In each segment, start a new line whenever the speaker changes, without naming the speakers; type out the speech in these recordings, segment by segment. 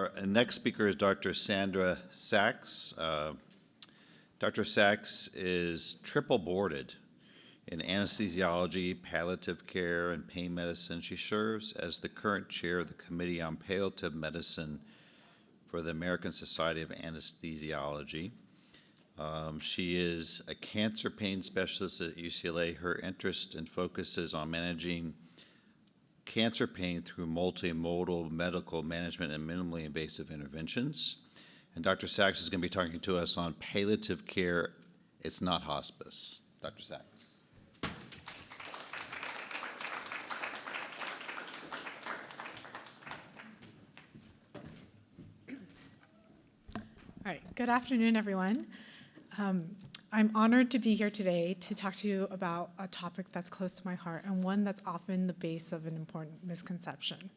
Our next speaker is Dr. Sandra Sacks. Dr. Sacks is triple boarded in anesthesiology, palliative care, and pain medicine. She serves as the current chair of the Committee on Palliative Medicine for the American Society of Anesthesiology. She is a cancer pain specialist at UCLA. Her interest and focus is on managing cancer pain through multimodal medical management and minimally invasive interventions. And Dr. Sacks is going to be talking to us on palliative care. It's not hospice. Dr. Sacks.
All right, good afternoon, everyone. I'm honored to be here today to talk to you about a topic that's close to my heart and one that's often the base of an important misconception.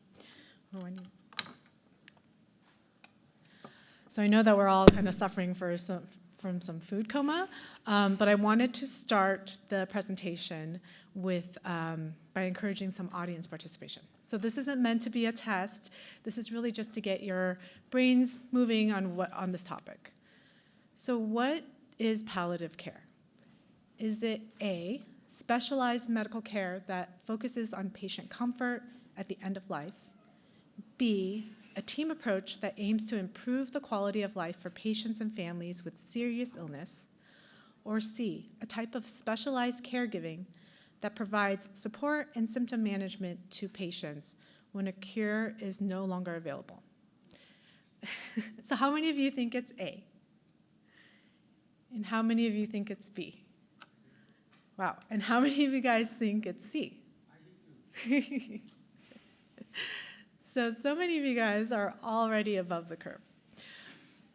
So I know that we're all kind of suffering from some food coma, but I wanted to start the presentation with by encouraging some audience participation. So this isn't meant to be a test. This is really just to get your brains moving on this topic. So what is palliative care? Is it A, specialized medical care that focuses on patient comfort at the end of life? B, a team approach that aims to improve the quality of life for patients and families with serious illness? Or C, a type of specialized caregiving that provides support and symptom management to patients when a cure is no longer available? So how many of you think it's A? And how many of you think it's B? Wow, and how many of you guys think it's C? I do too. So many of you guys are already above the curve.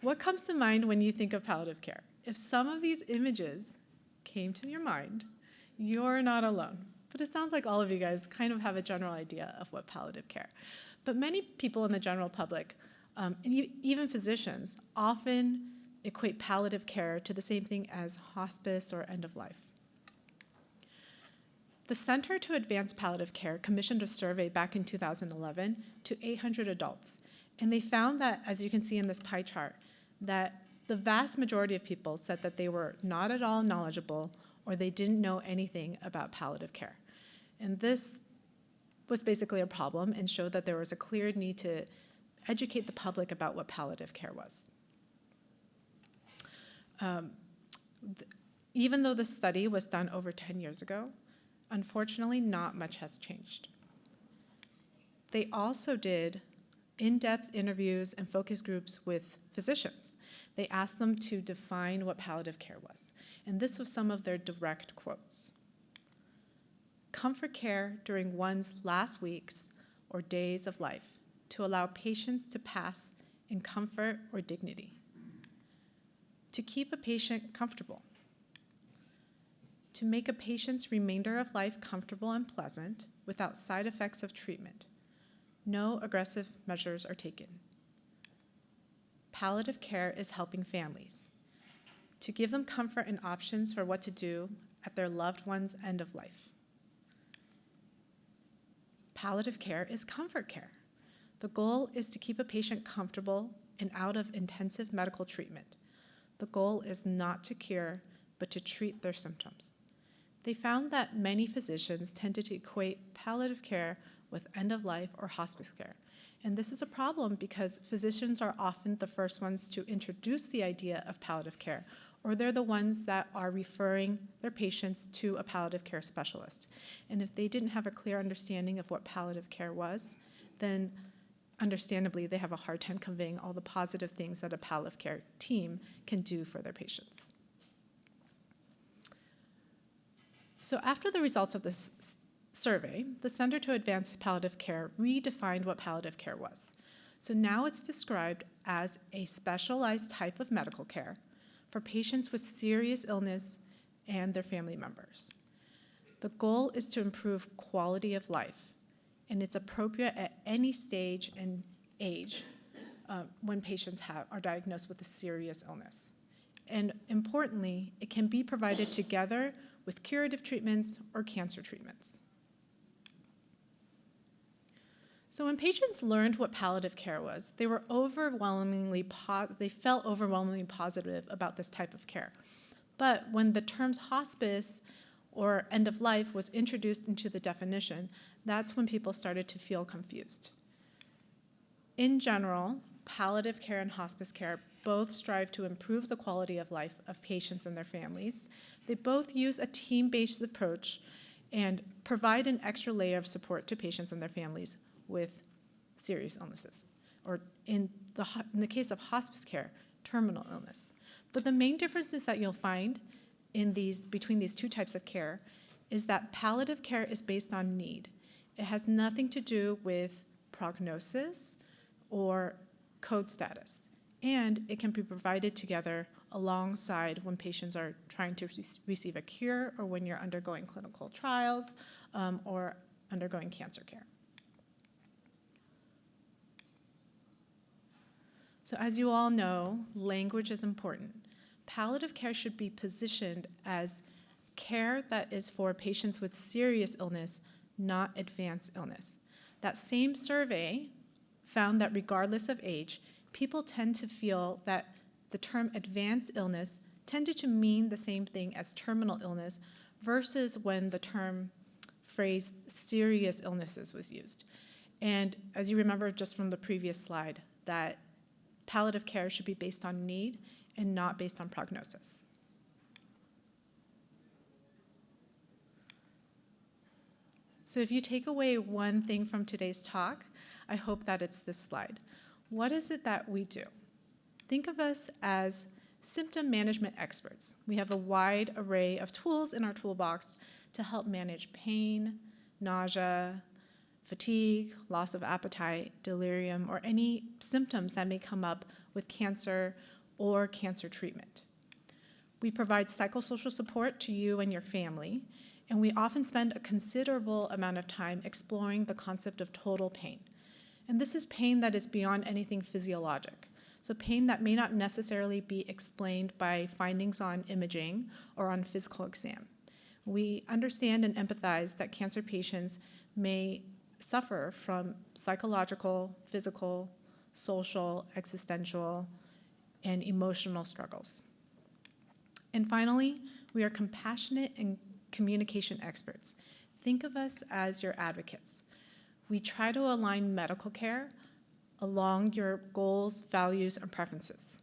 What comes to mind when you think of palliative care? If some of these images came to your mind, you're not alone. But it sounds like all of you guys kind of have a general idea of what palliative care. But many people in the general public, and even physicians, often equate palliative care to the same thing as hospice or end of life. The Center to Advance Palliative Care commissioned a survey back in 2011 to 800 adults, and they found that, as you can see in this pie chart, that the vast majority of people said that they were not at all knowledgeable or they didn't know anything about palliative care. And this was basically a problem and showed that there was a clear need to educate the public about what palliative care was. Even though the study was done over 10 years ago, unfortunately, not much has changed. They also did in-depth interviews and focus groups with physicians. They asked them to define what palliative care was, and this was some of their direct quotes. Comfort care during one's last weeks or days of life to allow patients to pass in comfort or dignity. To keep a patient comfortable. To make a patient's remainder of life comfortable and pleasant without side effects of treatment. No aggressive measures are taken. Palliative care is helping families to give them comfort and options for what to do at their loved one's end of life. Palliative care is comfort care. The goal is to keep a patient comfortable and out of intensive medical treatment. The goal is not to cure, but to treat their symptoms. They found that many physicians tended to equate palliative care with end-of-life or hospice care. And this is a problem because physicians are often the first ones to introduce the idea of palliative care, or they're the ones that are referring their patients to a palliative care specialist. And if they didn't have a clear understanding of what palliative care was, then understandably, they have a hard time conveying all the positive things that a palliative care team can do for their patients. So after the results of this survey, the Center to Advance Palliative Care redefined what palliative care was. So now it's described as a specialized type of medical care for patients with serious illness and their family members. The goal is to improve quality of life, and it's appropriate at any stage and age when patients are diagnosed with a serious illness. And importantly, it can be provided together with curative treatments or cancer treatments. So when patients learned what palliative care was, they felt overwhelmingly positive about this type of care. But when the terms hospice or end of life was introduced into the definition, that's when people started to feel confused. In general, palliative care and hospice care both strive to improve the quality of life of patients and their families. They both use a team-based approach and provide an extra layer of support to patients and their families with serious illnesses, or in the case of hospice care, terminal illness. But the main differences that you'll find between these two types of care is that palliative care is based on need. It has nothing to do with prognosis or code status, and it can be provided together alongside when patients are trying to receive a cure or when you're undergoing clinical trials or undergoing cancer care. So as you all know, language is important. Palliative care should be positioned as care that is for patients with serious illness, not advanced illness. That same survey found that regardless of age, people tend to feel that the term advanced illness tended to mean the same thing as terminal illness versus when the phrase serious illnesses was used. And as you remember just from the previous slide, that palliative care should be based on need and not based on prognosis. So if you take away one thing from today's talk, I hope that it's this slide. What is it that we do? Think of us as symptom management experts. We have a wide array of tools in our toolbox to help manage pain, nausea, fatigue, loss of appetite, delirium, or any symptoms that may come up with cancer or cancer treatment. We provide psychosocial support to you and your family, and we often spend a considerable amount of time exploring the concept of total pain. And this is pain that is beyond anything physiologic. So pain that may not necessarily be explained by findings on imaging or on physical exam. We understand and empathize that cancer patients may suffer from psychological, physical, social, existential, and emotional struggles. And finally, we are compassionate and communication experts. Think of us as your advocates. We try to align medical care along your goals, values, and preferences.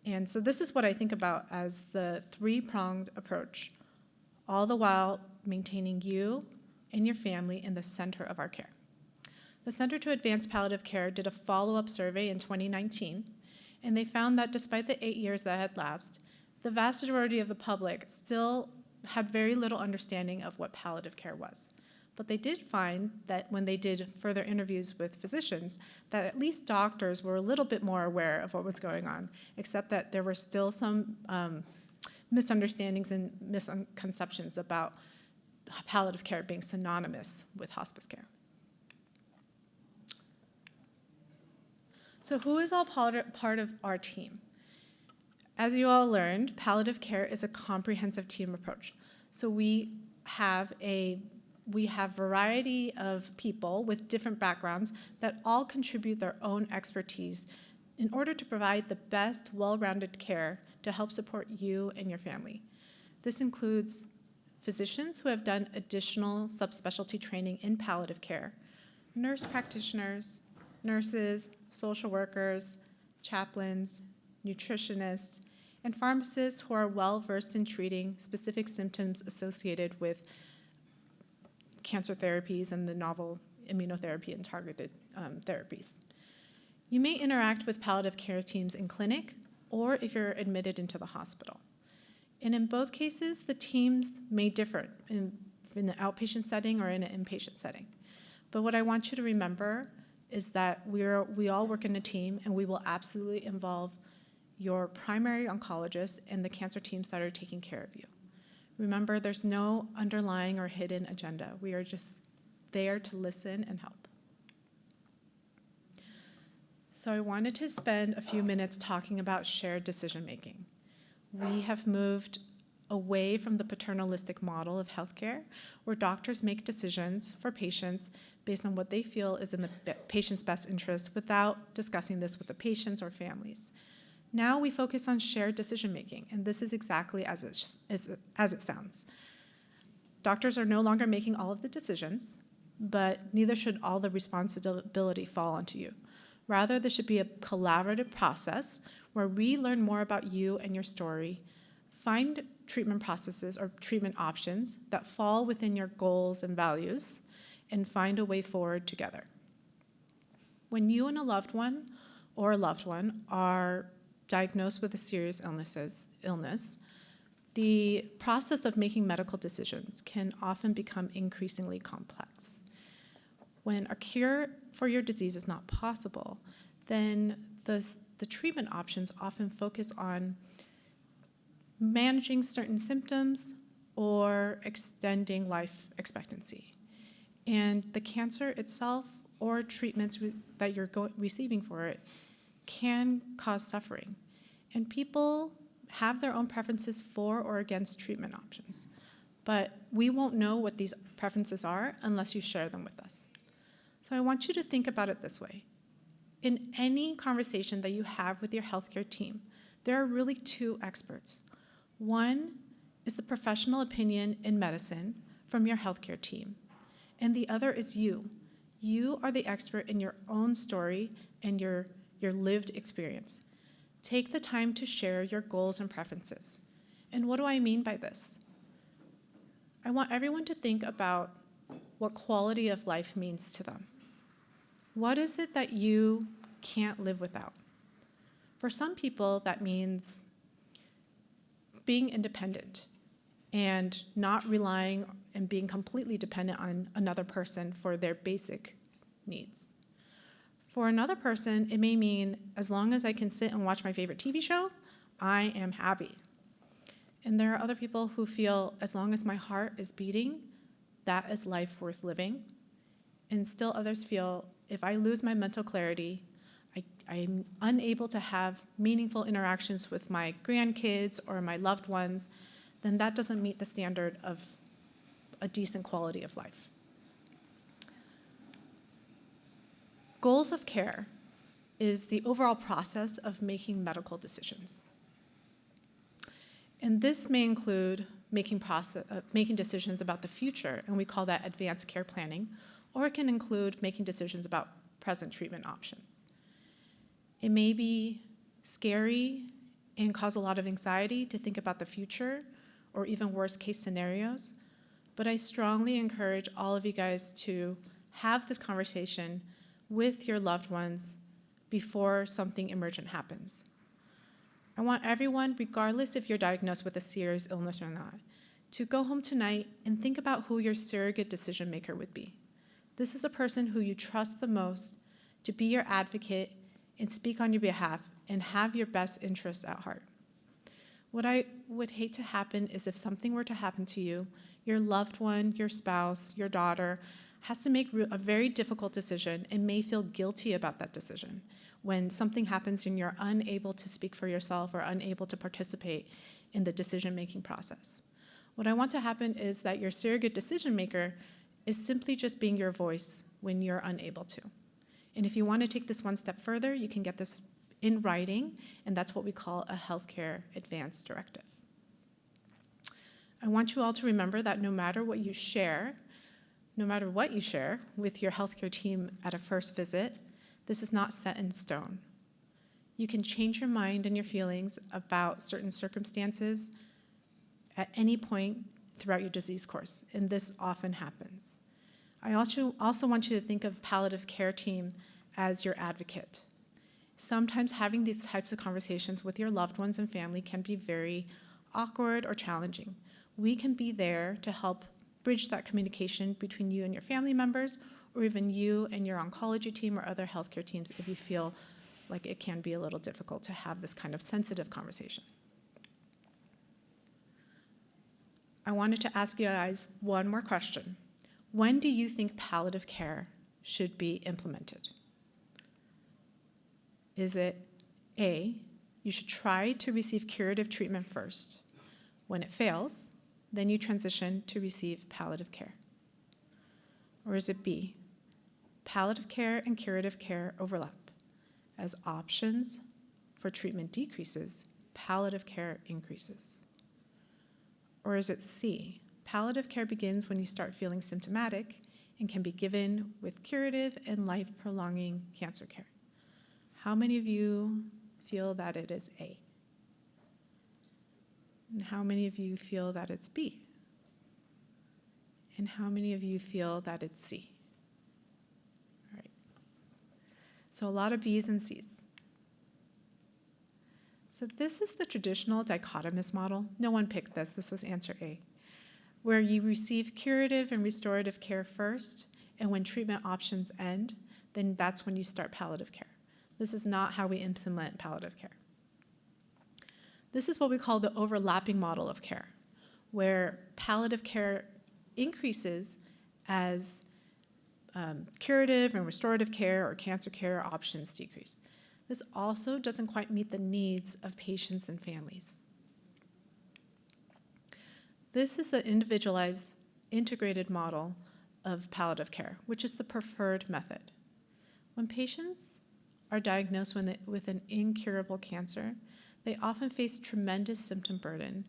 And so this is what I think about as the three-pronged approach, all the while maintaining you and your family in the center of our care. The Center to Advance Palliative Care did a follow-up survey in 2019, and they found that despite the 8 years that had lapsed, the vast majority of the public still had very little understanding of what palliative care was. But they did find that when they did further interviews with physicians, that at least doctors were a little bit more aware of what was going on, except that there were still some misunderstandings and misconceptions about palliative care being synonymous with hospice care. So who is all part of our team? As you all learned, palliative care is a comprehensive team approach. So we have a variety of people with different backgrounds that all contribute their own expertise in order to provide the best, well-rounded care to help support you and your family. This includes physicians who have done additional subspecialty training in palliative care, nurse practitioners, nurses, social workers, chaplains, nutritionists, and pharmacists who are well-versed in treating specific symptoms associated with cancer therapies and the novel immunotherapy and targeted therapies. You may interact with palliative care teams in clinic or if you're admitted into the hospital. And in both cases, the teams may differ in the outpatient setting or in an inpatient setting. But what I want you to remember is that we all work in a team, and we will absolutely involve your primary oncologist and the cancer teams that are taking care of you. Remember, there's no underlying or hidden agenda. We are just there to listen and help. So I wanted to spend a few minutes talking about shared decision-making. We have moved away from the paternalistic model of healthcare, where doctors make decisions for patients based on what they feel is in the patient's best interest without discussing this with the patients or families. Now we focus on shared decision-making, and this is exactly as it sounds. Doctors are no longer making all of the decisions, but neither should all the responsibility fall onto you. Rather, this should be a collaborative process where we learn more about you and your story, find treatment processes or treatment options that fall within your goals and values, and find a way forward together. When you and a loved one are diagnosed with a serious illness, the process of making medical decisions can often become increasingly complex. When a cure for your disease is not possible, then the treatment options often focus on managing certain symptoms or extending life expectancy. And the cancer itself or treatments that you're receiving for it can cause suffering. And people have their own preferences for or against treatment options. But we won't know what these preferences are unless you share them with us. So I want you to think about it this way. In any conversation that you have with your healthcare team, there are really two experts. One is the professional opinion in medicine from your healthcare team, and the other is you. You are the expert in your own story and your lived experience. Take the time to share your goals and preferences. And what do I mean by this? I want everyone to think about what quality of life means to them. What is it that you can't live without? For some people, that means being independent and not relying and being completely dependent on another person for their basic needs. For another person, it may mean as long as I can sit and watch my favorite TV show, I am happy. And there are other people who feel as long as my heart is beating, that is life worth living. And still others feel if I lose my mental clarity, I'm unable to have meaningful interactions with my grandkids or my loved ones, then that doesn't meet the standard of a decent quality of life. Goals of care is the overall process of making medical decisions. And this may include making decisions about the future, and we call that advanced care planning, or it can include making decisions about present treatment options. It may be scary and cause a lot of anxiety to think about the future or even worst case scenarios, but I strongly encourage all of you guys to have this conversation with your loved ones before something emergent happens. I want everyone, regardless if you're diagnosed with a serious illness or not, to go home tonight and think about who your surrogate decision maker would be. This is a person who you trust the most to be your advocate and speak on your behalf and have your best interests at heart. What I would hate to happen is if something were to happen to you, your loved one, your spouse, your daughter has to make a very difficult decision and may feel guilty about that decision when something happens and you're unable to speak for yourself or unable to participate in the decision-making process. What I want to happen is that your surrogate decision maker is simply just being your voice when you're unable to. And if you want to take this one step further, you can get this in writing, and that's what we call a healthcare advance directive. I want you all to remember that no matter what you share with your healthcare team at a first visit, this is not set in stone. You can change your mind and your feelings about certain circumstances at any point throughout your disease course, and this often happens. I also want you to think of palliative care team as your advocate. Sometimes having these types of conversations with your loved ones and family can be very awkward or challenging. We can be there to help bridge that communication between you and your family members, or even you and your oncology team or other healthcare teams if you feel like it can be a little difficult to have this kind of sensitive conversation. I wanted to ask you guys one more question. When do you think palliative care should be implemented? Is it A, you should try to receive curative treatment first, When it fails, then you transition to receive palliative care. Or is it B? Palliative care and curative care overlap. As options for treatment decreases, palliative care increases. Or is it C? Palliative care begins when you start feeling symptomatic and can be given with curative and life-prolonging cancer care. How many of you feel that it is A? And how many of you feel that it's B? And how many of you feel that it's C? All right. So a lot of B's and C's. So this is the traditional dichotomous model. No one picked this. This was answer A, where you receive curative and restorative care first, and when treatment options end, then that's when you start palliative care. This is not how we implement palliative care. This is what we call the overlapping model of care, where palliative care increases as curative and restorative care or cancer care options decrease. This also doesn't quite meet the needs of patients and families. This is an individualized, integrated model of palliative care, which is the preferred method. When patients are diagnosed with an incurable cancer, they often face tremendous symptom burden,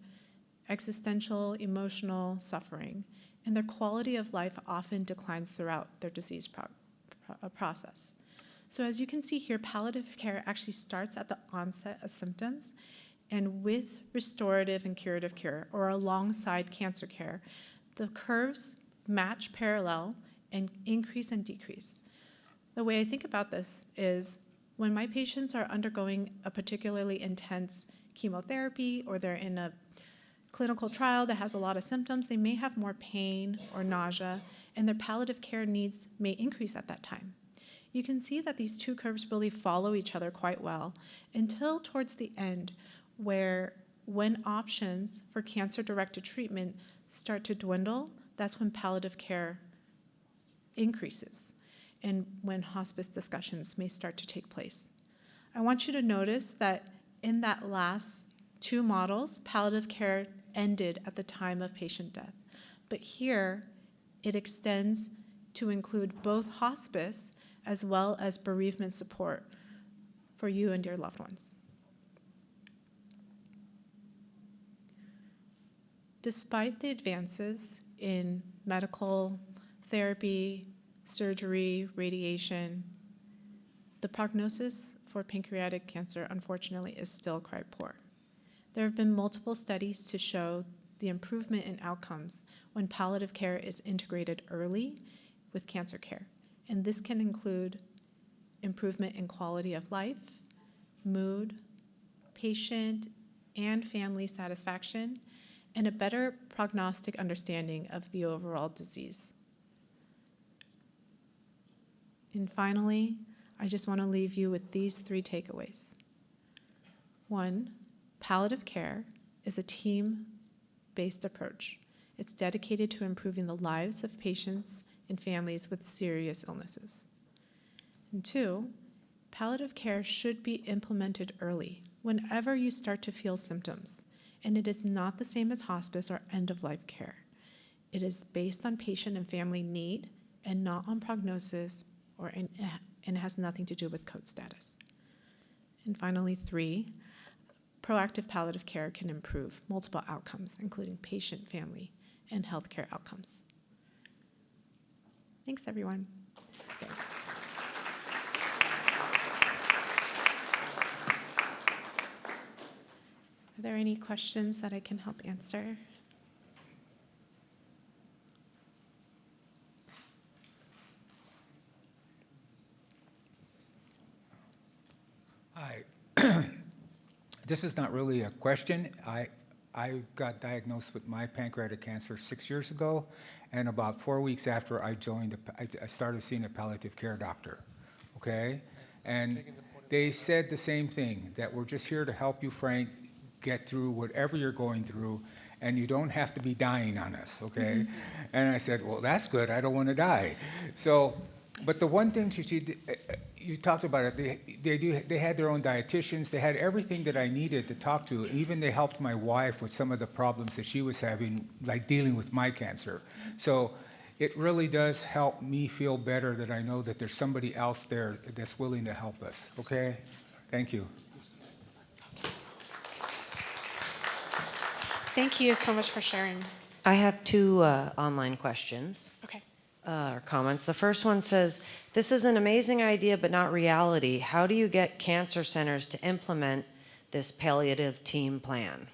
existential, emotional suffering, and their quality of life often declines throughout their disease process. So as you can see here, palliative care actually starts at the onset of symptoms, and with restorative and curative care, or alongside cancer care, the curves match parallel and increase and decrease. The way I think about this is when my patients are undergoing a particularly intense chemotherapy, or they're in a clinical trial that has a lot of symptoms, they may have more pain or nausea, and their palliative care needs may increase at that time. You can see that these two curves really follow each other quite well until towards the end, where when options for cancer-directed treatment start to dwindle, that's when palliative care increases and when hospice discussions may start to take place. I want you to notice that in that last two models, palliative care ended at the time of patient death. But here, it extends to include both hospice as well as bereavement support for you and your loved ones. Despite the advances in medical therapy, surgery, radiation, the prognosis for pancreatic cancer, unfortunately, is still quite poor. There have been multiple studies to show the improvement in outcomes when palliative care is integrated early with cancer care. And this can include improvement in quality of life, mood, patient and family satisfaction, and a better prognostic understanding of the overall disease. And finally, I just want to leave you with these three takeaways. 1, palliative care is a team-based approach. It's dedicated to improving the lives of patients and families with serious illnesses. And 2, palliative care should be implemented early, whenever you start to feel symptoms, and it is not the same as hospice or end-of-life care. It is based on patient and family need and not on prognosis and has nothing to do with code status. And finally, 3, proactive palliative care can improve multiple outcomes, including patient, family, and healthcare outcomes. Thanks, everyone. Are there any questions that I can help answer?
Hi. This is not really a question. I got diagnosed with my pancreatic cancer 6 years ago, and about 4 weeks after I joined, I started seeing a palliative care doctor, okay? And they said the same thing, that we're just here to help you, Frank, get through whatever you're going through, and you don't have to be dying on us, okay? And I said, well, that's good. I don't want to die. So, but the one thing she did, you talked about it. They had their own dietitians. They had everything that I needed to talk to. Even they helped my wife with some of the problems that she was having, like dealing with my cancer. So it really does help me feel better that I know that there's somebody else there that's willing to help us. Okay? Thank you.
Thank you so much for sharing.
I have two online questions
Okay.
or comments. The first one says, "This is an amazing idea, but not reality. How do you get cancer centers to implement this palliative team plan?"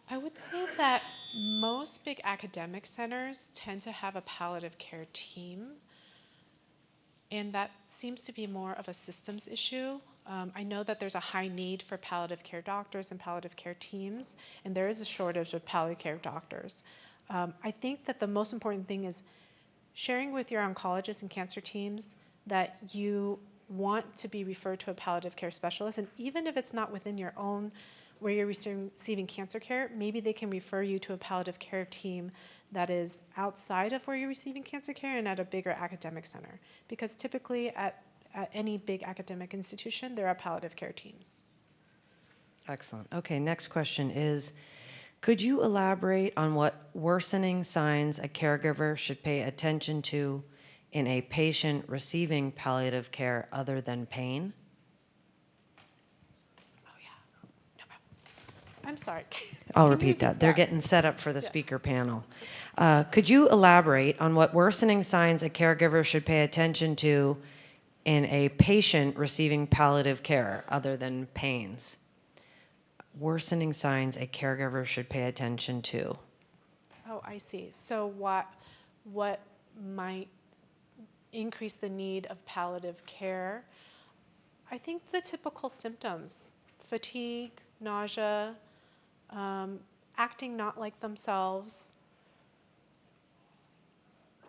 I would say that most big academic centers tend to have a palliative care team, and that seems to be more of a systems issue. I know that there's a high need for palliative care doctors and palliative care teams, and there is a shortage of palliative care doctors. I think that the most important thing is sharing with your oncologists and cancer teams that you want to be referred to a palliative care specialist, and even if it's not within your own where you're receiving cancer care, maybe they can refer you to a palliative care team that is outside of where you're receiving cancer care and at a bigger academic center. Because typically at any big academic institution, there are palliative care teams.
Excellent. Okay, next question is, could you elaborate on what worsening signs a caregiver should pay attention to in a patient receiving palliative care other than pain?
Oh, yeah. No problem. I'm sorry.
I'll
Can you
repeat that. They're getting set up for the
Yes.
speaker panel. Could you elaborate on what worsening signs a caregiver should pay attention to in a patient receiving palliative care other than pains? Worsening signs a caregiver should pay attention to.
Oh, I see. So what might increase the need of palliative care? I think the typical symptoms: fatigue, nausea, acting not like themselves.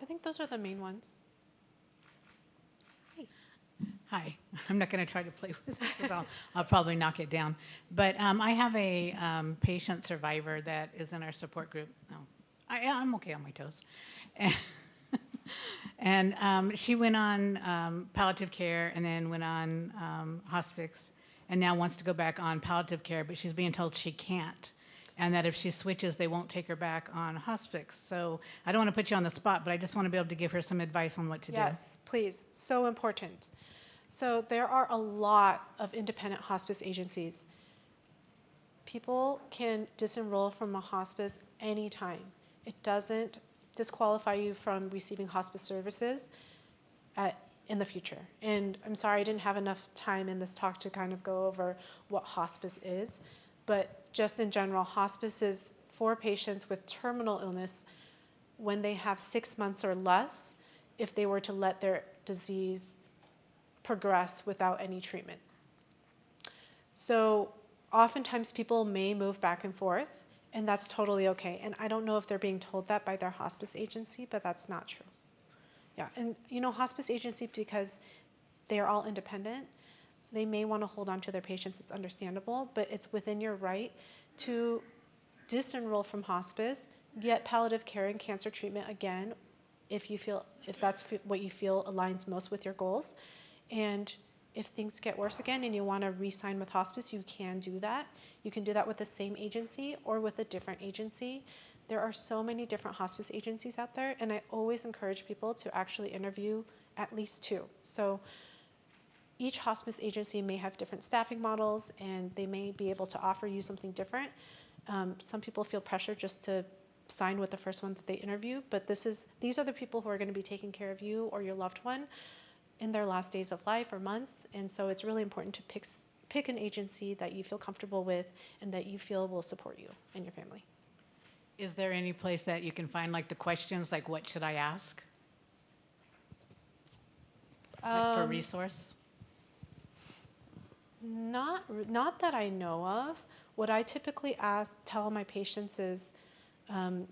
I think those are the main ones.
Hi, I'm not going to try to play with this because I'll probably knock it down. But I have a patient survivor that is in our support group. No, I'm okay on my toes. And she went on palliative care and then went on hospice and now wants to go back on palliative care, but she's being told she can't. And that if she switches, they won't take her back on hospice. So I don't want to put you on the spot, but I just want to be able to give her some advice on what to do.
Yes, please. So important. So there are a lot of independent hospice agencies. People can disenroll from a hospice anytime. It doesn't disqualify you from receiving hospice services in the future. And I'm sorry I didn't have enough time in this talk to kind of go over what hospice is, but just in general, hospice is for patients with terminal illness when they have 6 months or less if they were to let their disease progress without any treatment. So oftentimes people may move back and forth, and that's totally okay. And I don't know if they're being told that by their hospice agency, but that's not true. Yeah, and hospice agency, because they are all independent, they may want to hold on to their patients. It's understandable, but it's within your right to disenroll from hospice, get palliative care and cancer treatment again, if that's what you feel aligns most with your goals. And if things get worse again and you want to re-sign with hospice, you can do that. You can do that with the same agency or with a different agency. There are so many different hospice agencies out there, and I always encourage people to actually interview at least 2. So each hospice agency may have different staffing models, and they may be able to offer you something different. Some people feel pressure just to sign with the first one that they interview, but these are the people who are going to be taking care of you or your loved one in their last days of life or months, and so it's really important to pick an agency that you feel comfortable with and that you feel will support you and your family.
Is there any place that you can find like the questions, like what should I ask? Like for resource?
Not that I know of. What I typically tell my patients is,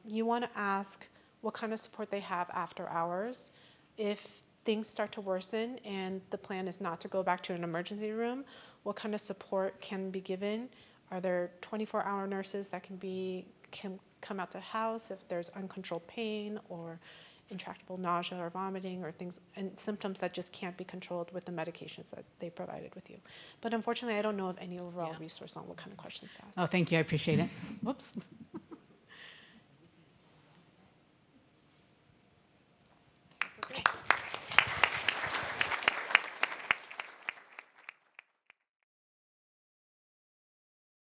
you want to ask what kind of support they have after hours. If things start to worsen and the plan is not to go back to an emergency room, what kind of support can be given? Are there 24-hour nurses that can come out to the house if there's uncontrolled pain or intractable nausea or vomiting or things and symptoms that just can't be controlled with the medications that they provided with you. But unfortunately, I don't know of any overall
Yeah.
resource on what kind of questions to ask.
Oh, thank you. I appreciate it. Whoops.